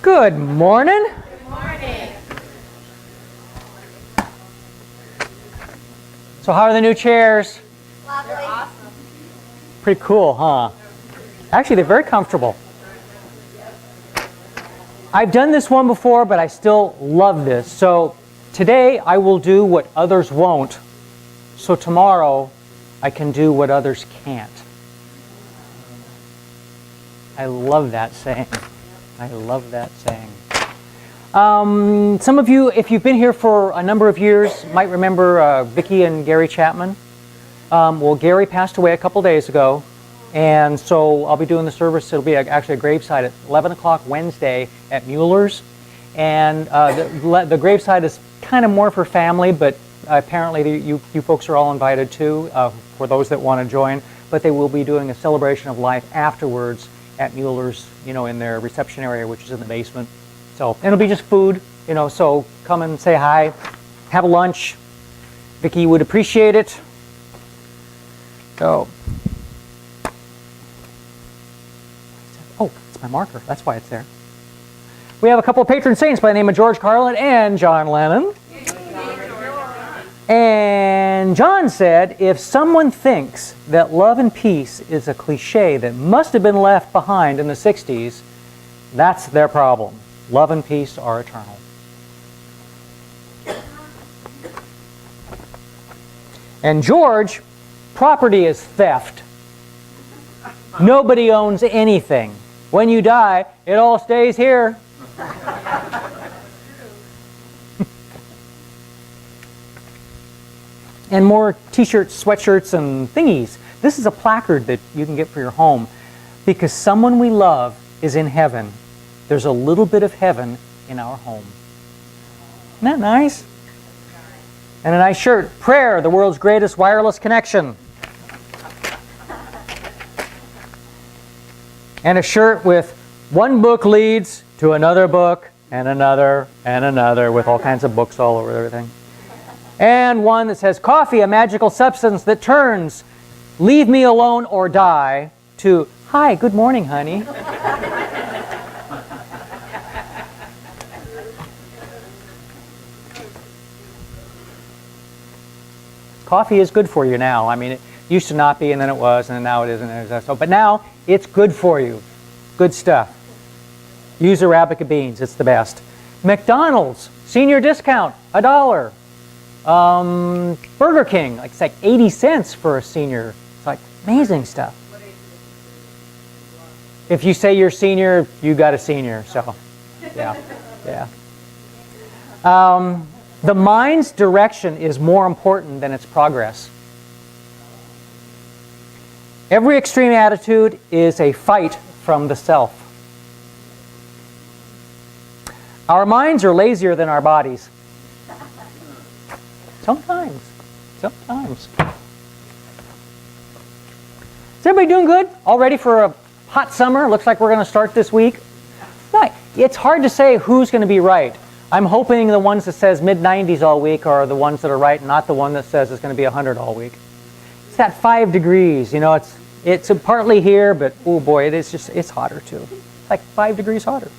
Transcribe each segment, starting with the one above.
Good morning. Good morning. So how are the new chairs? Lovely. They're awesome. Pretty cool, huh? Actually, they're very comfortable. I've done this one before, but I still love this. So today I will do what others won't. So tomorrow I can do what others can't. I love that saying. I love that saying. Some of you, if you've been here for a number of years, might remember Vicki and Gary Chapman. Well, Gary passed away a couple days ago, and so I'll be doing the service. It'll be actually a graveside at 11 o'clock Wednesday at Mueller's. And the graveside is kind of more for family, but apparently you folks are all invited too, for those that want to join. But they will be doing a celebration of life afterwards at Mueller's, in their reception area, which is in the basement. So it'll be just food, so come and say hi, have a lunch. Vicki would appreciate it. So, oh, it's my marker. That's why it's there. We have a couple of patron saints by the name of George Carlin and John Lennon. And John said, if someone thinks that love and peace is a cliche that must have been left behind in the 60s, that's their problem. Love and peace are eternal. And George, property is theft. Nobody owns anything. When you die, it all stays here. And more t-shirts, sweatshirts, and thingies. This is a placard that you can get for your home. Because someone we love is in heaven. There's a little bit of heaven in our home. Isn't that nice? And a nice shirt. Prayer, the world's greatest wireless connection. And a shirt with one book leads to another book, and another, with all kinds of books all over everything. And one that says, coffee, a magical substance that turns leave me alone or die to, hi, good morning, honey. Coffee is good for you now. I mean, it used to not be, and then it was, and then now it isn't. But now, it's good for you. Good stuff. Use Arabica beans. It's the best. McDonald's, senior discount, $1. Burger King, it's like 80 cents for a senior. It's like amazing stuff. If you say you're senior, you got a senior. So, yeah. The mind's direction is more important than its progress. Every extreme attitude is a fight from the self. Our minds are lazier than our bodies. Sometimes. Is everybody doing good? All ready for a hot summer? Looks like we're going to start this week. Right. It's hard to say who's going to be right. I'm hoping the ones that says mid-90s all week are the ones that are right, not the one that says it's going to be 100 all week. It's that 5 degrees. It's partly here, but oh boy, it's hotter too. It's like 5 degrees hotter.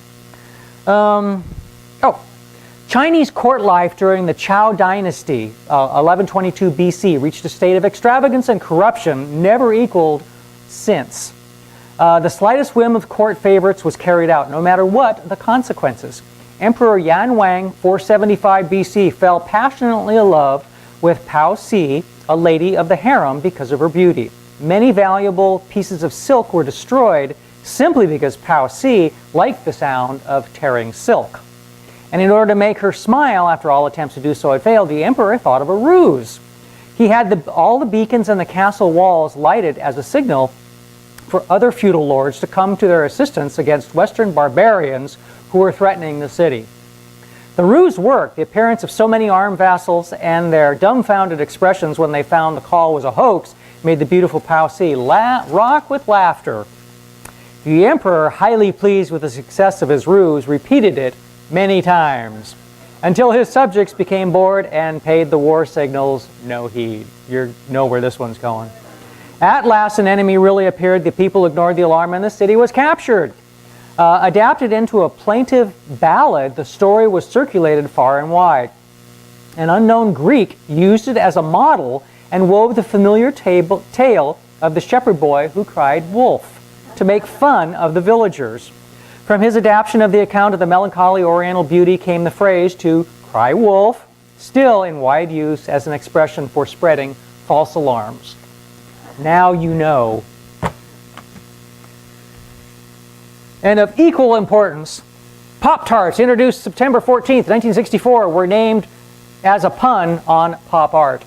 Chinese court life during the Zhou Dynasty, 1122 BC, reached a state of extravagance and corruption never equaled since. The slightest whim of court favorites was carried out, no matter what the consequences. Emperor Yan Wang, 475 BC, fell passionately in love with Pao Si, a lady of the harem, because of her beauty. Many valuable pieces of silk were destroyed simply because Pao Si liked the sound of tearing silk. And in order to make her smile, after all attempts to do so had failed, the emperor thought of a ruse. He had all the beacons in the castle walls lighted as a signal for other feudal lords to come to their assistance against Western barbarians who were threatening the city. The ruse worked. The appearance of so many armed vassals and their dumbfounded expressions when they found the call was a hoax made the beautiful Pao Si rock with laughter. The emperor, highly pleased with the success of his ruse, repeated it many times until his subjects became bored and paid the war signals no heed. You know where this one's going. At last, an enemy really appeared. The people ignored the alarm and the city was captured. Adapted into a plaintive ballad, the story was circulated far and wide. An unknown Greek used it as a model and wove the familiar tale of the shepherd boy who cried wolf to make fun of the villagers. From his adaptation of the account of the melancholy Oriental beauty came the phrase to cry wolf, still in wide use as an expression for spreading false alarms. Now you know. And of equal importance, Pop-Tarts, introduced September 14th, 1964, were named as a pun on pop art.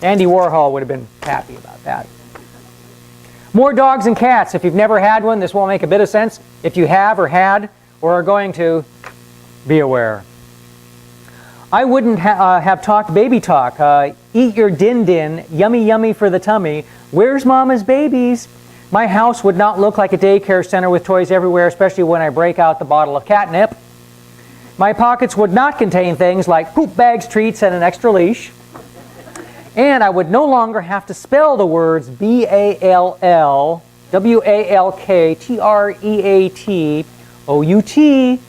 Andy Warhol would have been happy about that. More dogs and cats. If you've never had one, this won't make a bit of sense. If you have or had or are going to, be aware. I wouldn't have talked baby talk. Eat your din-din, yummy yummy for the tummy. Where's mama's babies? My house would not look like a daycare center with toys everywhere, especially when I break out the bottle of catnip. My pockets would not contain things like poop bags, treats, and an extra leash. And I would no longer have to spell the words B-A-L-L, W-A-L-K, T-R-E-A-T, O-U-T,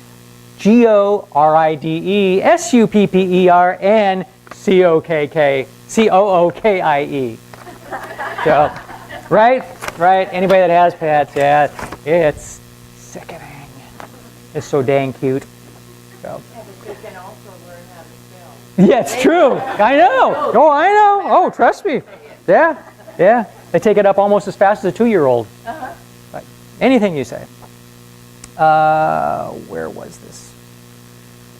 G-O-R-I-D-E, S-U-P-P-E-R, and C-O-K-K, C-O-O-K-I-E. So, right? Anybody that has pets, yeah, it's sickening. It's so dang cute. So. You can also learn how to spell. Yeah, it's true. I know. Oh, I know. Oh, trust me. Yeah. They take it up almost as fast as a 2-year-old. Right. Anything you say. Where was this?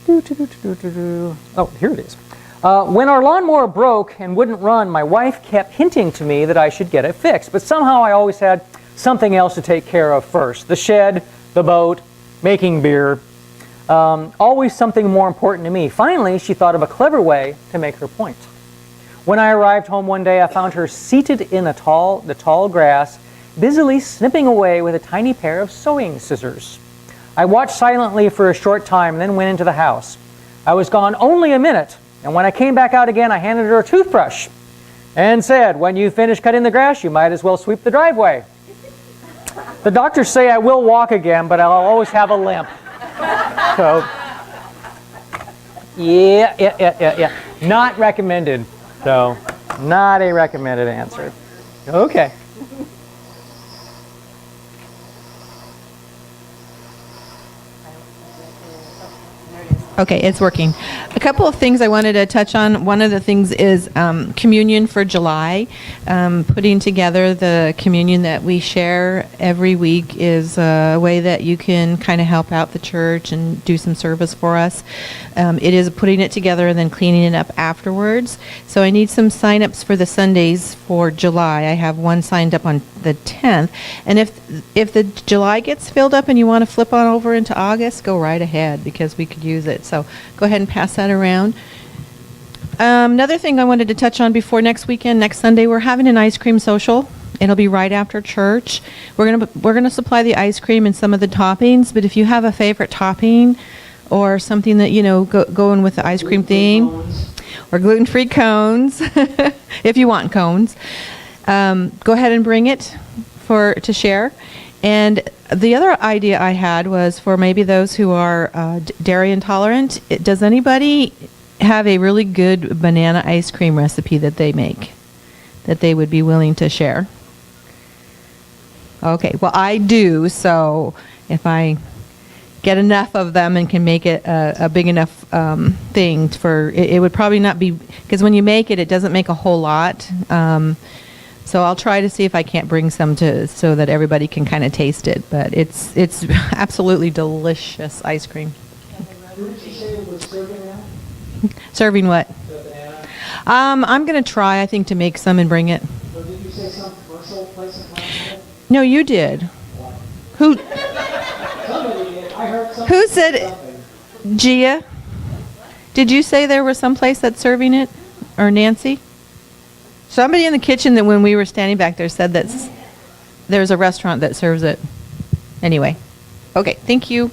Oh, here it is. When our lawnmower broke and wouldn't run, my wife kept hinting to me that I should get it fixed. But somehow I always had something else to take care of first. The shed, the boat, making beer. Always something more important to me. Finally, she thought of a clever way to make her point. When I arrived home one day, I found her seated in the tall grass, busily snipping away with a tiny pair of sewing scissors. I watched silently for a short time and then went into the house. I was gone only a minute, and when I came back out again, I handed her a toothbrush and said, when you finish cutting the grass, you might as well sweep the driveway. The doctors say I will walk again, but I'll always have a limp. So, yeah. Not recommended. So, not a recommended answer. Okay. Okay, it's working. A couple of things I wanted to touch on. One of the things is communion for July. Putting together the communion that we share every week is a way that you can kind of help out the church and do some service for us. It is putting it together and then cleaning it up afterwards. So I need some sign-ups for the Sundays for July. I have one signed up on the 10th. And if the July gets filled up and you want to flip on over into August, go right ahead because we could use it. So go ahead and pass that around. Another thing I wanted to touch on before next weekend, next Sunday, we're having an ice cream social. It'll be right after church. We're gonna supply the ice cream and some of the toppings. But if you have a favorite topping or something that going with the ice cream theme, or gluten-free cones, if you want cones, go ahead and bring it to share. And the other idea I had was for maybe those who are dairy intolerant. Does anybody have a really good banana ice cream recipe that they make that they would be willing to share? Okay, well I do, so if I get enough of them and can make it a big enough thing it would probably not be, because when you make it, it doesn't make a whole lot. So I'll try to see if I can't bring some so that everybody can kind of taste it. But it's absolutely delicious ice cream. Who did you say it was serving now? Serving what? The banana? I'm going to try, I think, to make some and bring it. So did you say some commercial place in California? No, you did. Who? Somebody did. I heard something. Who said it? Gia? Did you say there was some place that's serving it? Or Nancy? Somebody in the kitchen that when we were standing back there said that there's a restaurant that serves it. Anyway. Okay, thank you.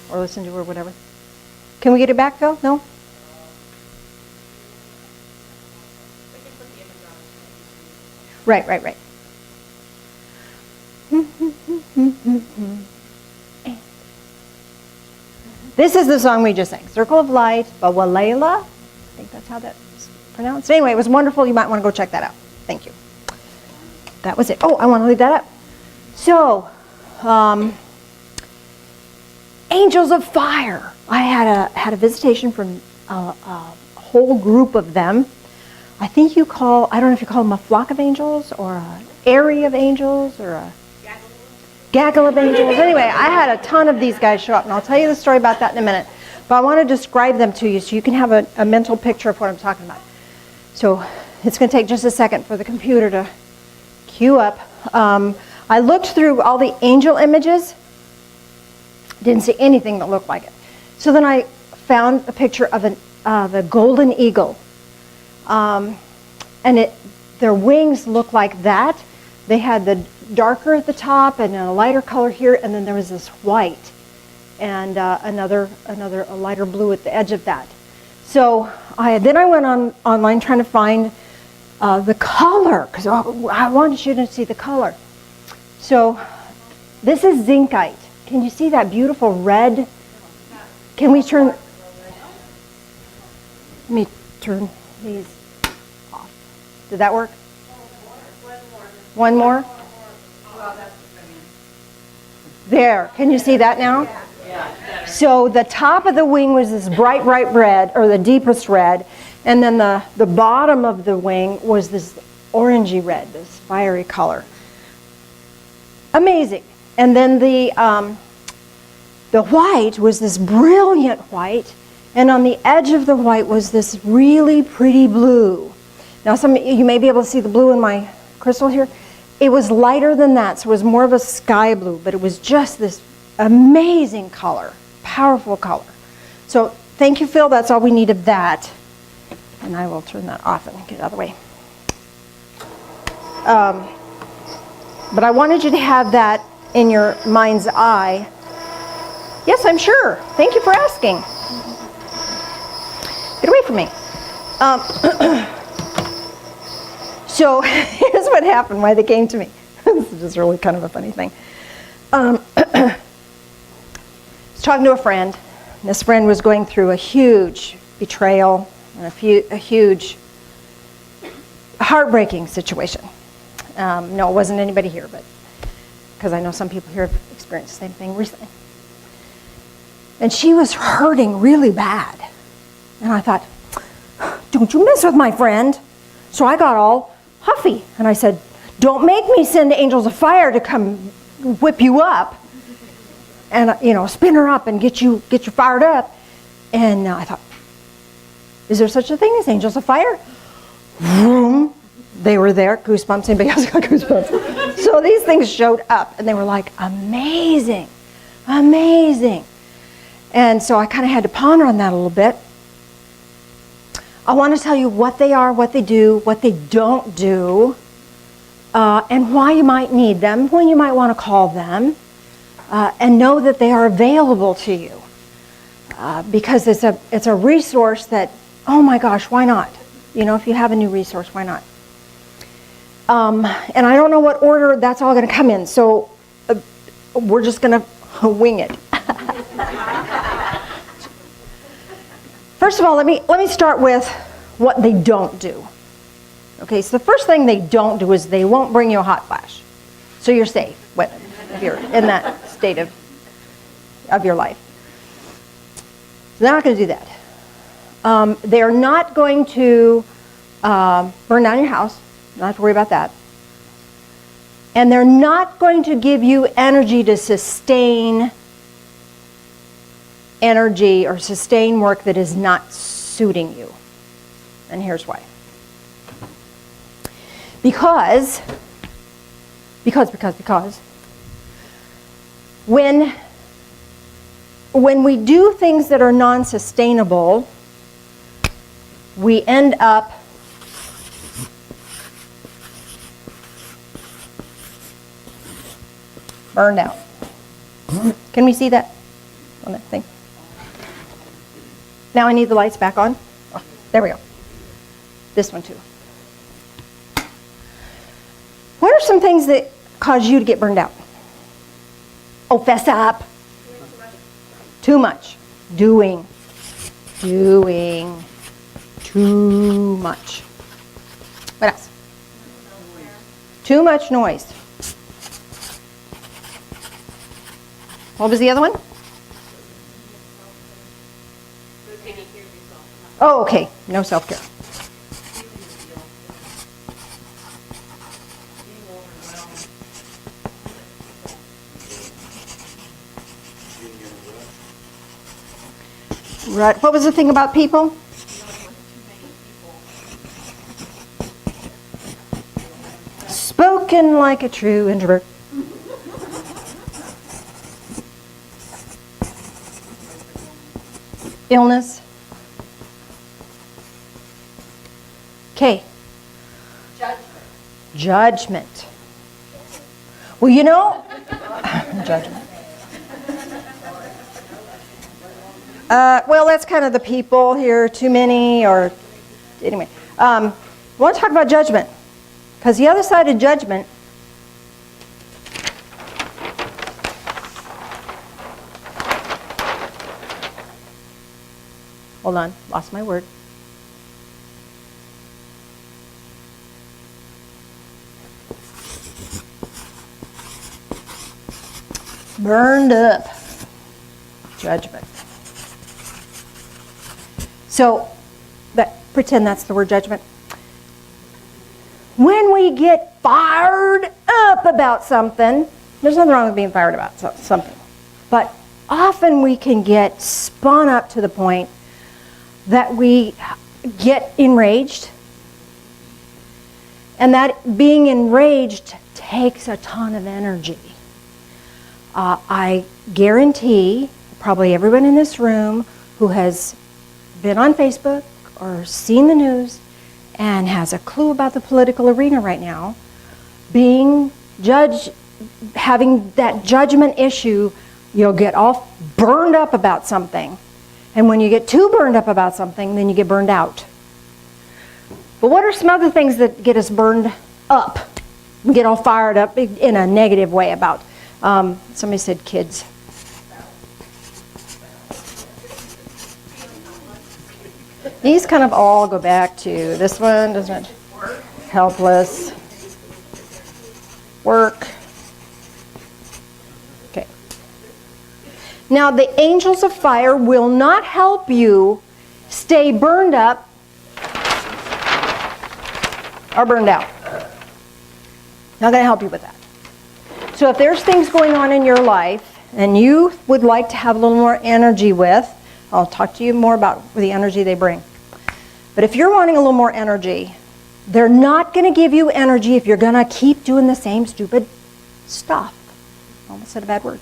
Or listen to or whatever. Can we get it back, Phil? No? Right, right, right. This is the song we just sang, Circle of Light by Walayla. I think that's how that's pronounced. Anyway, it was wonderful. You might want to go check that out. Thank you. That was it. Oh, I want to leave that up. So, Angels of Fire. I had a visitation from a whole group of them. I think I don't know if you call them a flock of angels or an area of angels or a gaggle of angels. Anyway, I had a ton of these guys show up, and I'll tell you the story about that in a minute. But I want to describe them to you so you can have a mental picture of what I'm talking about. So it's going to take just a second for the computer to queue up. I looked through all the angel images. Didn't see anything that looked like it. So then I found a picture of a golden eagle. And their wings look like that. They had the darker at the top and a lighter color here, and then there was this white and another a lighter blue at the edge of that. So then I went online trying to find the color, because I wanted you to see the color. So this is zincite. Can you see that beautiful red? Can we turn? Let me turn these off. Did that work? One more? There. Can you see that now? So the top of the wing was this bright red, or the deepest red, and then the bottom of the wing was this orangey red, this fiery color. Amazing. And then the white was this brilliant white, and on the edge of the white was this really pretty blue. Now you may be able to see the blue in my crystal here. It was lighter than that, so it was more of a sky blue, but it was just this amazing color, powerful color. So thank you, Phil. That's all we need of that. And I will turn that off and get it out of the way. But I wanted you to have that in your mind's eye. Yes, I'm sure. Thank you for asking. Get away from me. So here's what happened, why they came to me. This is just really kind of a funny thing. I was talking to a friend. And this friend was going through a huge betrayal and a huge heartbreaking situation. No, it wasn't anybody here, but because I know some people here have experienced the same thing recently. And she was hurting really bad. And I thought, don't you mess with my friend. So I got all huffy. And I said, don't make me send angels of fire to come whip you up. And, spin her up and get you fired up. And I thought, is there such a thing as angels of fire? Vroom. They were there. Goosebumps. Anybody else got goosebumps? So these things showed up. And they were like, amazing. Amazing. And so I kind of had to ponder on that a little bit. I want to tell you what they are, what they do, what they don't do, and why you might need them, when you might want to call them, and know that they are available to you. Because it's a resource that, oh my gosh, why not? If you have a new resource, why not? And I don't know what order that's all going to come in, so we're just going to wing it. First of all, let me start with what they don't do. Okay, so the first thing they don't do is they won't bring you a hot flash. So you're safe if you're in that state of your life. So they're not going to do that. They're not going to burn down your house. You don't have to worry about that. And they're not going to give you energy to sustain energy or sustain work that is not suiting you. And here's why. Because when we do things that are non-sustainable, we end up burned out. Can we see that on that thing? Now I need the lights back on. Oh, there we go. This one too. What are some things that cause you to get burned out? Oh, fess up. Too much. Doing. Too much. What else? Too much noise. What was the other one? Oh, okay. No self-care. Right. What was the thing about people? Spoken like a true introvert. Illness. Okay. Judgment. Well, you know, judgment. Well, that's kind of the people here, too many, or anyway. I want to talk about judgment, because the other side of judgment hold on, lost my word. Burned up judgment. So, pretend that's the word judgment. When we get fired up about something, there's nothing wrong with being fired about something. But often we can get spun up to the point that we get enraged. And that being enraged takes a ton of energy. I guarantee probably everyone in this room who has been on Facebook or seen the news and has a clue about the political arena right now, being judged, having that judgment issue, you'll get all burned up about something. And when you get too burned up about something, then you get burned out. But what are some other things that get us burned up? We get all fired up in a negative way about, somebody said kids. These kind of all go back to this one, doesn't it? Helpless. Work. Okay. Now, the angels of fire will not help you stay burned up or burned out. Not going to help you with that. So if there's things going on in your life and you would like to have a little more energy with, I'll talk to you more about the energy they bring. But if you're wanting a little more energy, they're not going to give you energy if you're going to keep doing the same stupid stuff. Almost said a bad word.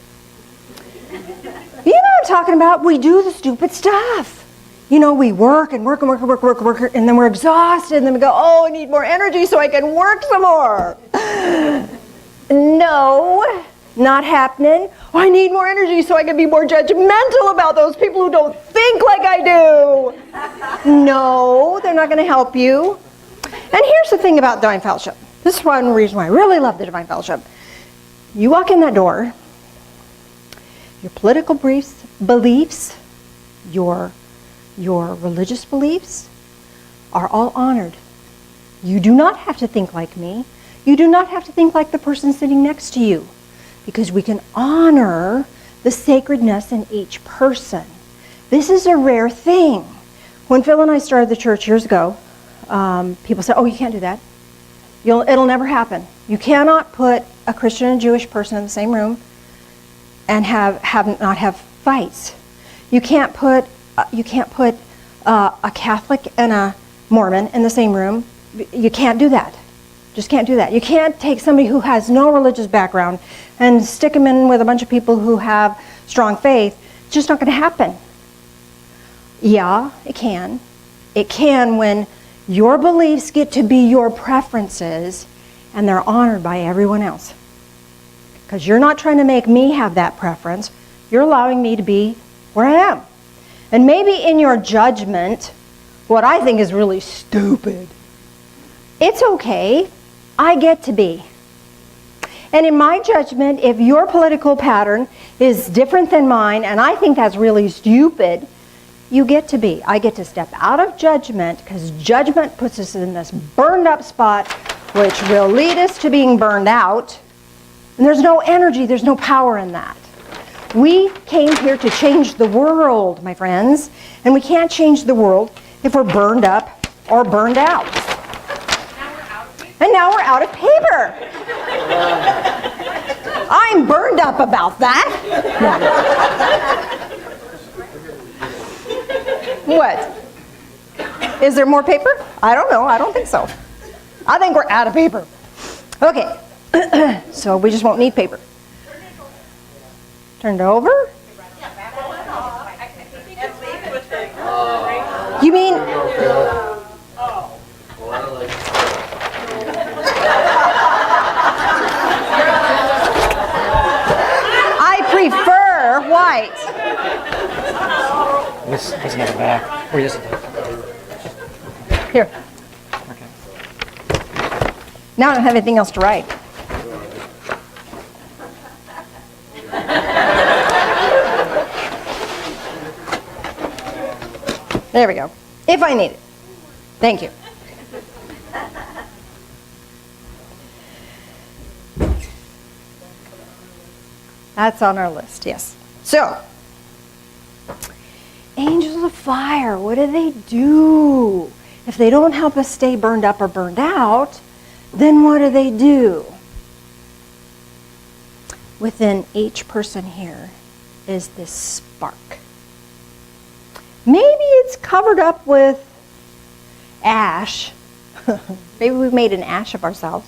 You know what I'm talking about? We do the stupid stuff. You know, we work and work and work and work, work, work, and then we're exhausted, and then we go, oh, I need more energy so I can work some more. No, not happening. Oh, I need more energy so I can be more judgmental about those people who don't think like I do. No, they're not going to help you. And here's the thing about Divine Fellowship. This is one reason why I really love the Divine Fellowship. You walk in that door, your political beliefs, your religious beliefs are all honored. You do not have to think like me. You do not have to think like the person sitting next to you, because we can honor the sacredness in each person. This is a rare thing. When Phil and I started the church years ago, people said, oh, you can't do that. It'll never happen. You cannot put a Christian and Jewish person in the same room and not have fights. You can't put a Catholic and a Mormon in the same room. You can't do that. Just can't do that. You can't take somebody who has no religious background and stick them in with a bunch of people who have strong faith. It's just not going to happen. Yeah, it can. It can when your beliefs get to be your preferences and they're honored by everyone else. Because you're not trying to make me have that preference. You're allowing me to be where I am. And maybe in your judgment, what I think is really stupid, it's okay. I get to be. And in my judgment, if your political pattern is different than mine, and I think that's really stupid, you get to be. I get to step out of judgment, because judgment puts us in this burned up spot, which will lead us to being burned out. And there's no energy, there's no power in that. We came here to change the world, my friends, and we can't change the world if we're burned up or burned out. And now we're out of paper. I'm burned up about that. What? Is there more paper? I don't know. I don't think so. I think we're out of paper. Okay. So we just won't need paper. Turn it over? You mean? I prefer white. This is another bag. Or just Here. okay. Now I don't have anything else to write. There we go. If I need it. Thank you. That's on our list, yes. So, angels of fire, what do they do? If they don't help us stay burned up or burned out, then what do? Within each person here is this spark. Maybe it's covered up with ash. Maybe we've made an ash of ourselves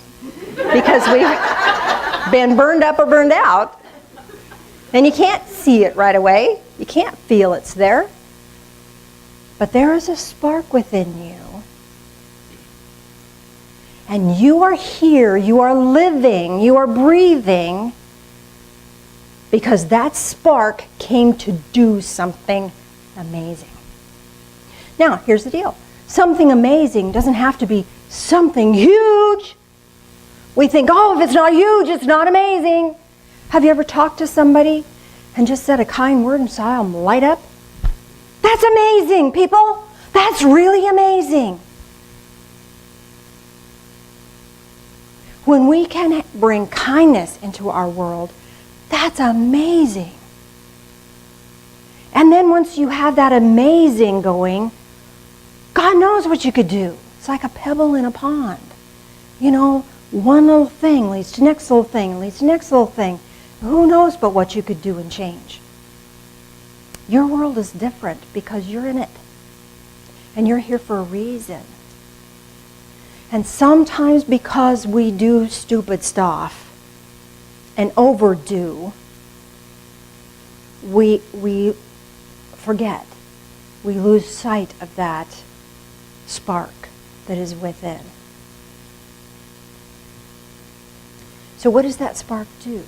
because we've been burned up or burned out. And you can't see it right away. You can't feel it's there. But there is a spark within you. And you are here, you are living, you are breathing because that spark came to do something amazing. Now, here's the deal. Something amazing doesn't have to be something huge. We think, oh, if it's not huge, it's not amazing. Have you ever talked to somebody and just said a kind word and saw them light up? That's amazing, people. That's really amazing. When we can bring kindness into our world, that's amazing. And then once you have that amazing going, God knows what you could do. It's like a pebble in a pond. You know, one little thing leads to next little thing, leads to next little thing. Who knows but what you could do and change? Your world is different because you're in it. And you're here for a reason. And sometimes because we do stupid stuff and overdo, we forget. We lose sight of that spark that is within. So what does that spark do?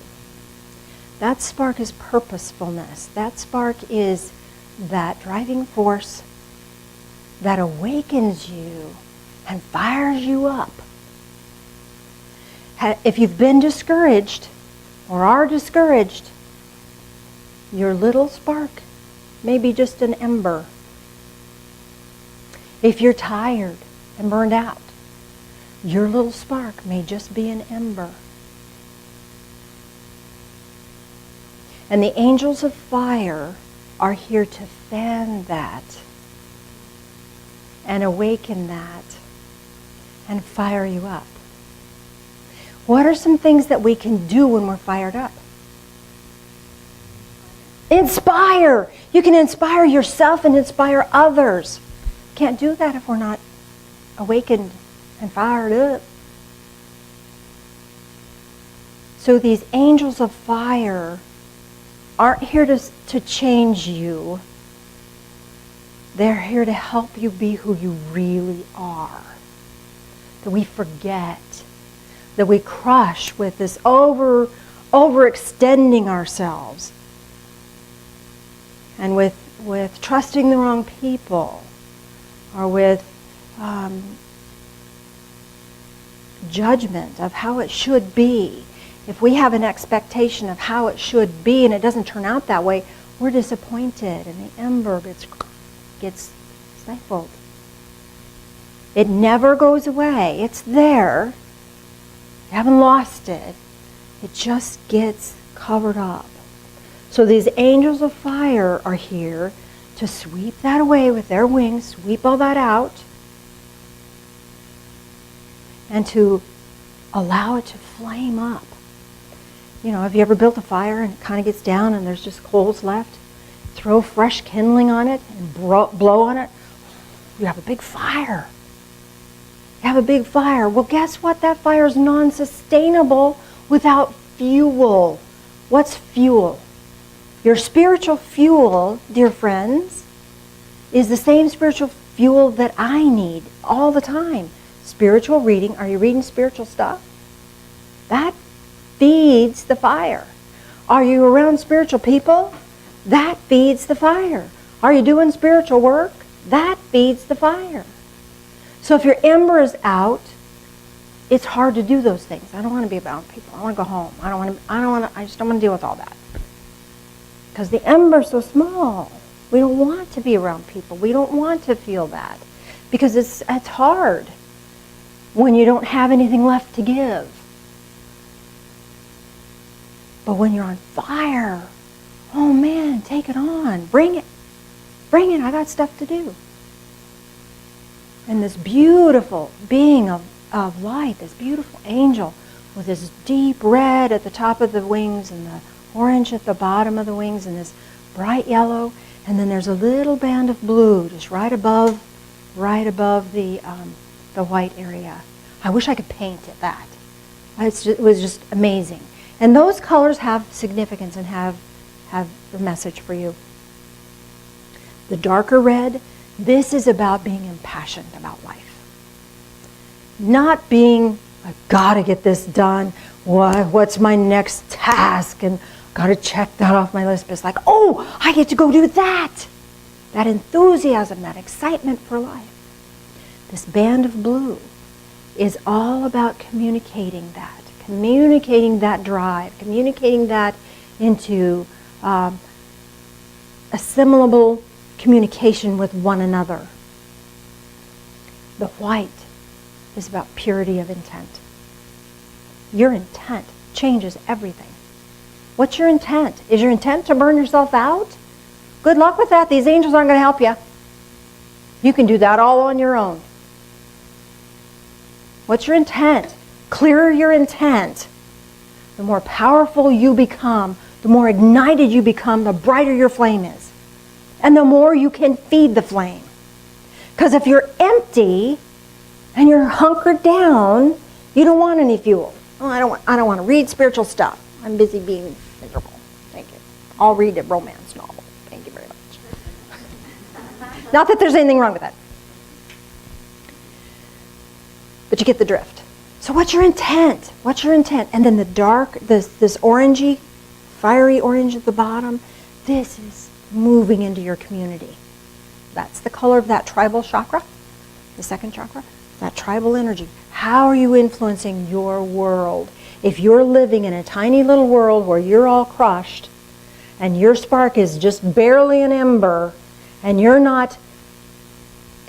That spark is purposefulness. That spark is that driving force that awakens you and fires you up. If you've been discouraged or are discouraged, your little spark may be just an ember. If you're tired and burned out, your little spark may just be an ember. And the angels of fire are here to fan that and awaken that and fire you up. What are some things that we can do when we're fired up? Inspire. You can inspire yourself and inspire others. Can't do that if we're not awakened and fired up. So these angels of fire aren't here to change you. They're here to help you be who you really are. That we forget, that we crush with this overextending ourselves. And with with trusting the wrong people, or with judgment of how it should be. If we have an expectation of how it should be and it doesn't turn out that way, we're disappointed and the ember gets stifled. It never goes away. It's there. You haven't lost it. It just gets covered up. So these angels of fire are here to sweep that away with their wings, sweep all that out, and to allow it to flame up. You know, have you ever built a fire and it kind of gets down and there's just coals left? Throw fresh kindling on it and blow on it. You have a big fire. You have a big fire. Well, guess what? That fire is non-sustainable without fuel. What's fuel? Your spiritual fuel, dear friends, is the same spiritual fuel that I need all the time. Spiritual reading. Are you reading spiritual stuff? That feeds the fire. Are you around spiritual people? That feeds the fire. Are you doing spiritual work? That feeds the fire. So if your ember is out, it's hard to do those things. I don't want to be around people. I want to go home. I just don't want to deal with all that. Because the ember's so small. We don't want to be around people. We don't want to feel that. Because it's hard when you don't have anything left to give. But when you're on fire, oh man, take it on. Bring it. Bring it. I got stuff to do. And this beautiful being of light, this beautiful angel with this deep red at the top of the wings and the orange at the bottom of the wings and this bright yellow, and then there's a little band of blue just right above the white area. I wish I could paint it that. It was just amazing. And those colors have significance and have a message for you. The darker red, this is about being impassioned about life. Not being, I've got to get this done. What's my next task? And got to check that off my list. But it's like, oh, I get to go do that. That enthusiasm, that excitement for life. This band of blue is all about communicating that drive, communicating that into assimilable communication with one another. The white is about purity of intent. Your intent changes everything. What's your intent? Is your intent to burn yourself out? Good luck with that. These angels aren't going to help you. You can do that all on your own. What's your intent? Clearer your intent, the more powerful you become, the more ignited you become, the brighter your flame is. And the more you can feed the flame. Because if you're empty and you're hunkered down, you don't want any fuel. Oh, I don't want to read spiritual stuff. I'm busy being miserable. Thank you. I'll read a romance novel. Thank you very much. Not that there's anything wrong with that. But you get the drift. So what's your intent? What's your intent? And then the dark, this orangey, fiery orange at the bottom, this is moving into your community. That's the color of that tribal chakra, the second chakra, that tribal energy. How are you influencing your world? If you're living in a tiny little world where you're all crushed and your spark is just barely an ember and you're not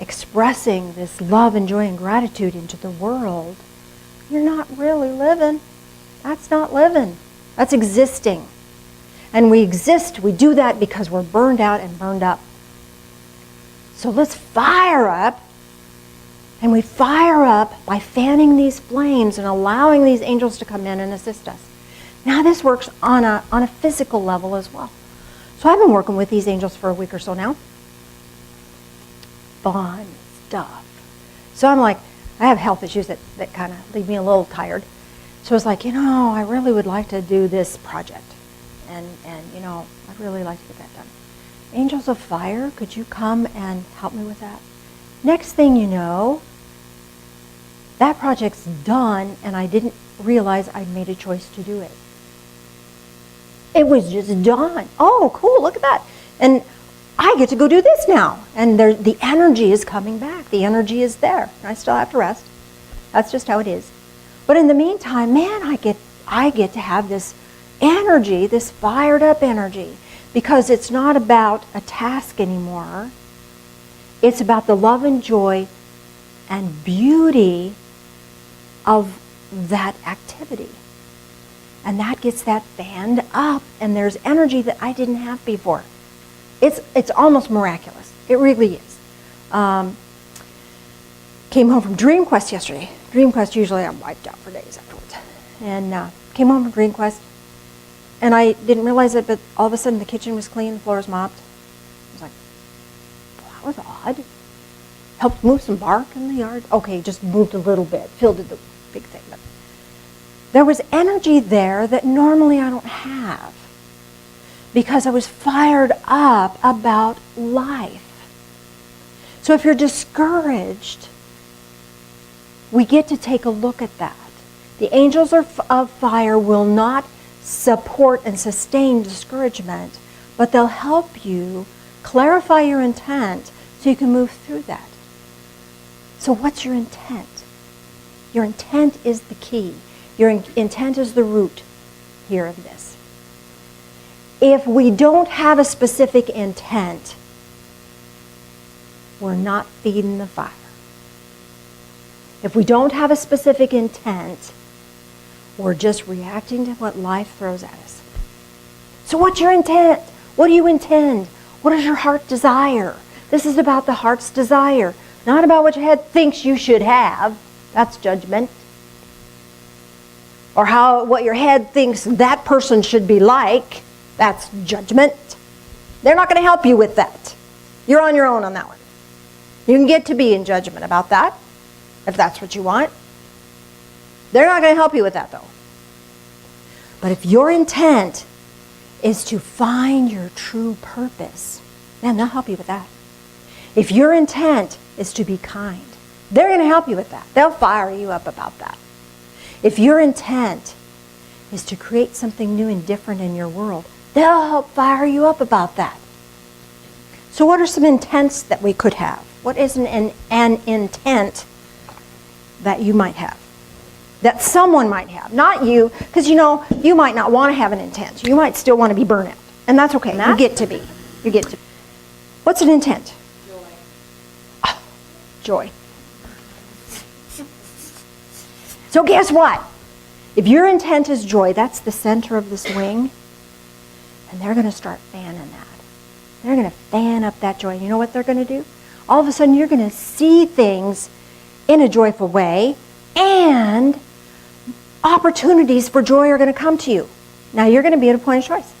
expressing this love and joy and gratitude into the world, you're not really living. That's not living. That's existing. And we exist, we do that because we're burned out and burned up. So let's fire up. And we fire up by fanning these flames and allowing these angels to come in and assist us. Now this works on a physical level as well. So I've been working with these angels for a week or so now. Fun stuff. So I'm like, I have health issues that kind of leave me a little tired. So it's like, I really would like to do this project. And I'd really like to get that done. Angels of Fire, could you come and help me with that? Next thing you know, that project's done and I didn't realize I'd made a choice to do it. It was just done. Oh, cool, look at that. And I get to go do this now. And the energy is coming back. The energy is there. I still have to rest. That's just how it is. But in the meantime, man, I get to have this energy, this fired up energy, because it's not about a task anymore. It's about the love and joy and beauty of that activity. And that gets that fanned up, and there's energy that I didn't have before. It's almost miraculous. It really is. Came home from Dream Quest yesterday. Dream Quest, usually I'm wiped out for days afterwards. And came home from Dream Quest, and I didn't realize it, but all of a sudden the kitchen was clean, the floor was mopped. I was like, well, that was odd. Helped move some bark in the yard. Okay, just moved a little bit, filled the big thing. But there was energy there that normally I don't have, because I was fired up about life. So if you're discouraged, we get to take a look at that. The angels of fire will not support and sustain discouragement, but they'll help you clarify your intent so you can move through that. So what's your intent? Your intent is the key. Your intent is the root here of this. If we don't have a specific intent, we're not feeding the fire. If we don't have a specific intent, we're just reacting to what life throws at us. So what's your intent? What do you intend? What does your heart desire? This is about the heart's desire, not about what your head thinks you should have. That's judgment. Or what your head thinks that person should be like. That's judgment. They're not going to help you with that. You're on your own on that one. You can get to be in judgment about that, if that's what you want. They're not going to help you with that, though. But if your intent is to find your true purpose, man, they'll help you with that. If your intent is to be kind, they're going to help you with that. They'll fire you up about that. If your intent is to create something new and different in your world, they'll help fire you up about that. So what are some intents that we could have? What is an intent that you might have? That someone might have, not you, because you might not want to have an intent. You might still want to be burnt out, and that's okay. You get to be. You get to. What's an intent? Joy. Oh, joy. So guess what? If your intent is joy, that's the center of this wing, and they're going to start fanning that. They're going to fan up that joy. You know what they're going to do? All of a sudden, you're going to see things in a joyful way, and opportunities for joy are going to come to you. Now, you're going to be at a point of choice.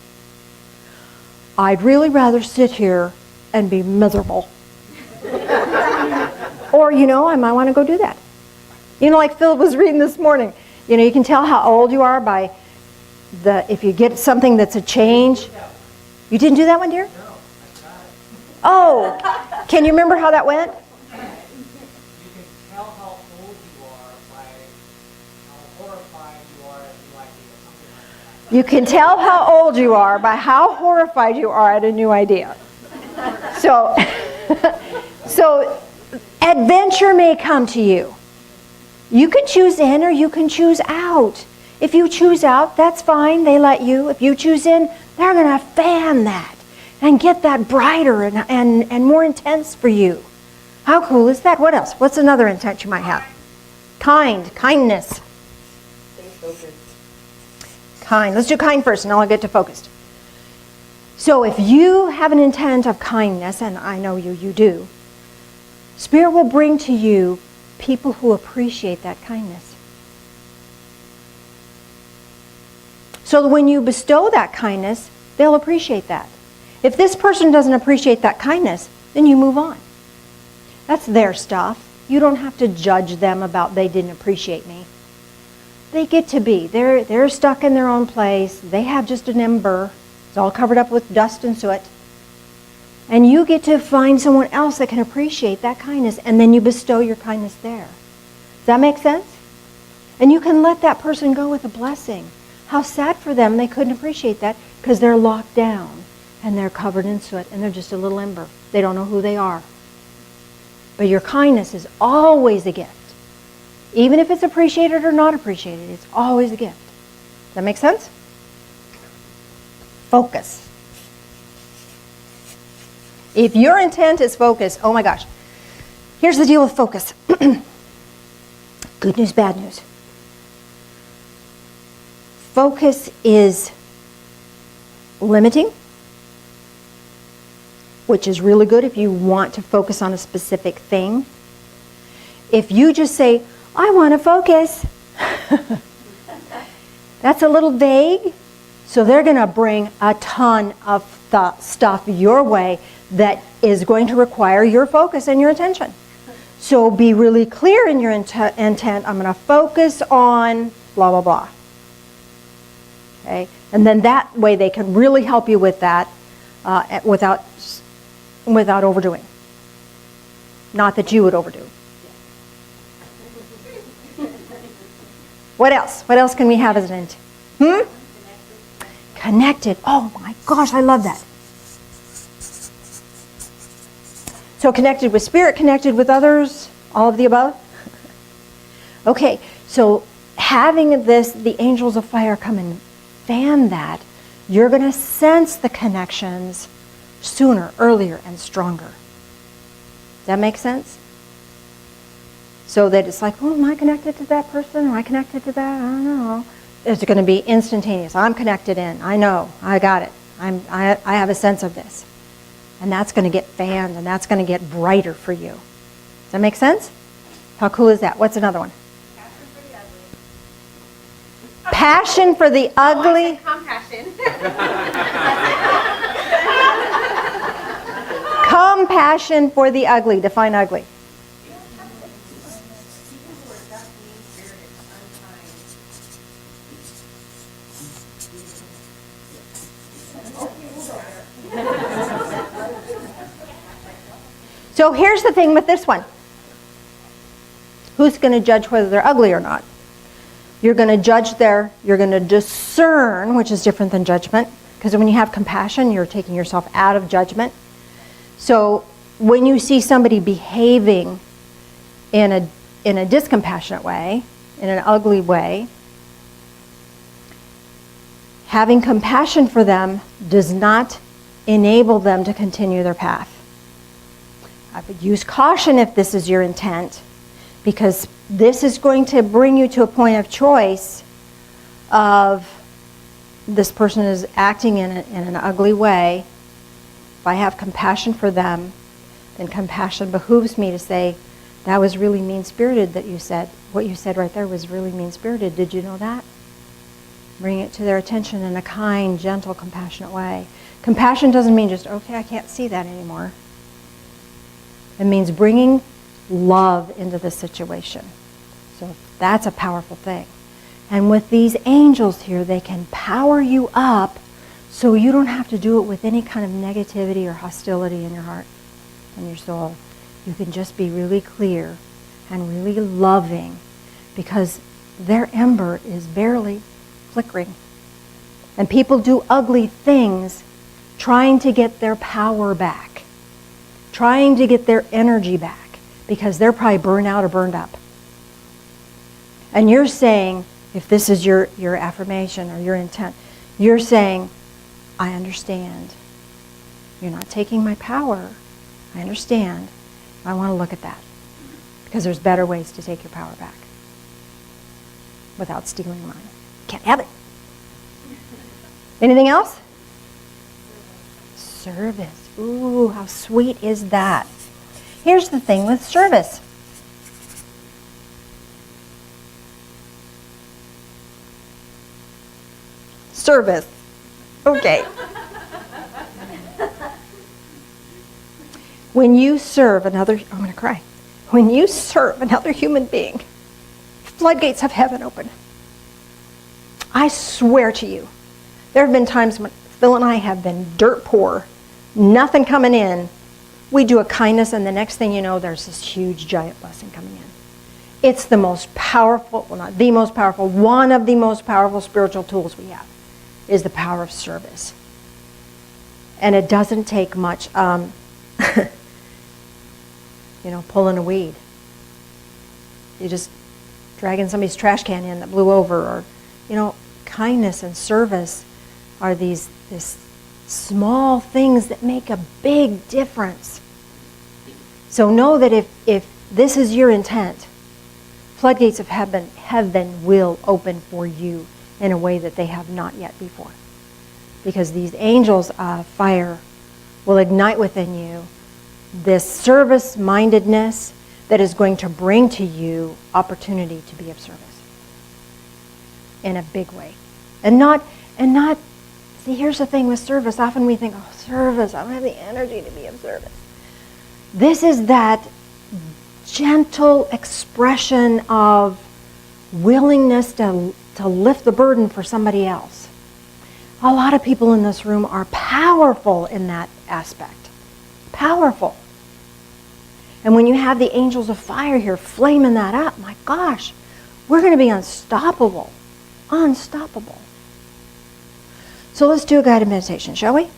I'd really rather sit here and be miserable. Or, I might want to go do that. Like Phil was reading this morning. You can tell how old you are by if you get something that's a change. You didn't do that one, dear? No, I tried. Oh, can you remember how that went? You can tell how old you are by how horrified you are at a new idea, something like that. You can tell how old you are by how horrified you are at a new idea. So adventure may come to you. You can choose in or you can choose out. If you choose out, that's fine. They let you. If you choose in, they're going to fan that and get that brighter and more intense for you. How cool is that? What else? What's another intent you might have? Kindness. Stay focused. Kind. Let's do kind first, and then I'll get to focused. So if you have an intent of kindness, and I know you do, Spirit will bring to you people who appreciate that kindness. So that when you bestow that kindness, they'll appreciate that. If this person doesn't appreciate that kindness, then you move on. That's their stuff. You don't have to judge them about they didn't appreciate me. They get to be. They're stuck in their own place. They have just an ember. It's all covered up with dust and soot. And you get to find someone else that can appreciate that kindness, and then you bestow your kindness there. Does that make sense? And you can let that person go with a blessing. How sad for them they couldn't appreciate that because they're locked down and they're covered in soot and they're just a little ember. They don't know who they are. But your kindness is always a gift. Even if it's appreciated or not appreciated, it's always a gift. Does that make sense? Focus. If your intent is focus, oh my gosh. Here's the deal with focus. Good news, bad news. Focus is limiting, which is really good if you want to focus on a specific thing. If you just say, I want to focus, that's a little vague. So they're going to bring a ton of stuff your way that is going to require your focus and your attention. So be really clear in your intent. I'm going to focus on blah, blah, blah. Okay? And then that way they can really help you with that without overdoing. Not that you would overdo. What else? What else can we have as an intent? Connected. Oh my gosh, I love that. So connected with spirit, connected with others, all of the above. Okay, so having this, the angels of fire come and fan that, you're going to sense the connections sooner, earlier, and stronger. Does that make sense? So that it's like, oh, am I connected to that person? Am I connected to that? I don't know. It's going to be instantaneous. I'm connected in. I know. I got it. I have a sense of this. And that's going to get fanned, and that's going to get brighter for you. Does that make sense? How cool is that? What's another one? Passion for the ugly. Compassion. Compassion for the ugly. Define ugly. So here's the thing with this one. Who's going to judge whether they're ugly or not? You're going to judge you're going to discern, which is different than judgment. Because when you have compassion, you're taking yourself out of judgment. So when you see somebody behaving in a discompassionate way, in an ugly way, having compassion for them does not enable them to continue their path. I would use caution if this is your intent, because this is going to bring you to a point of choice of this person is acting in an ugly way. If I have compassion for them, then compassion behooves me to say, that was really mean-spirited that you said. What you said right there was really mean-spirited. Did you know that? Bring it to their attention in a kind, gentle, compassionate way. Compassion doesn't mean just, okay, I can't see that anymore. It means bringing love into the situation. So that's a powerful thing. And with these angels here, they can power you up so you don't have to do it with any kind of negativity or hostility in your heart and your soul. You can just be really clear and really loving, because their ember is barely flickering. And people do ugly things trying to get their power back, trying to get their energy back, because they're probably burned out or burned up. And you're saying, if this is your affirmation or your intent, you're saying, I understand. You're not taking my power. I understand. I want to look at that, because there's better ways to take your power back without stealing mine. Can't have it. Anything else? Service. Ooh, how sweet is that? Here's the thing with service. Service. Okay. When you serve another, I'm going to cry. When you serve another human being, floodgates of heaven open. I swear to you, there have been times when Phil and I have been dirt poor, nothing coming in. We do a kindness, and the next thing you know, there's this huge, giant blessing coming in. It's the most powerful, well, not the most powerful, one of the most powerful spiritual tools we have is the power of service. And it doesn't take much, pulling a weed. You just dragging somebody's trash can in that blew over, or, kindness and service are these small things that make a big difference. So know that if this is your intent, floodgates of heaven will open for you in a way that they have not yet before. Because these angels of fire will ignite within you this service-mindedness that is going to bring to you opportunity to be of service in a big way. And not, see, here's the thing with service. Often we think, oh, service, I don't have the energy to be of service. This is that gentle expression of willingness to lift the burden for somebody else. A lot of people in this room are powerful in that aspect. Powerful. And when you have the angels of fire here flaming that up, my gosh, we're going to be unstoppable. Unstoppable. So let's do a guided meditation, shall we?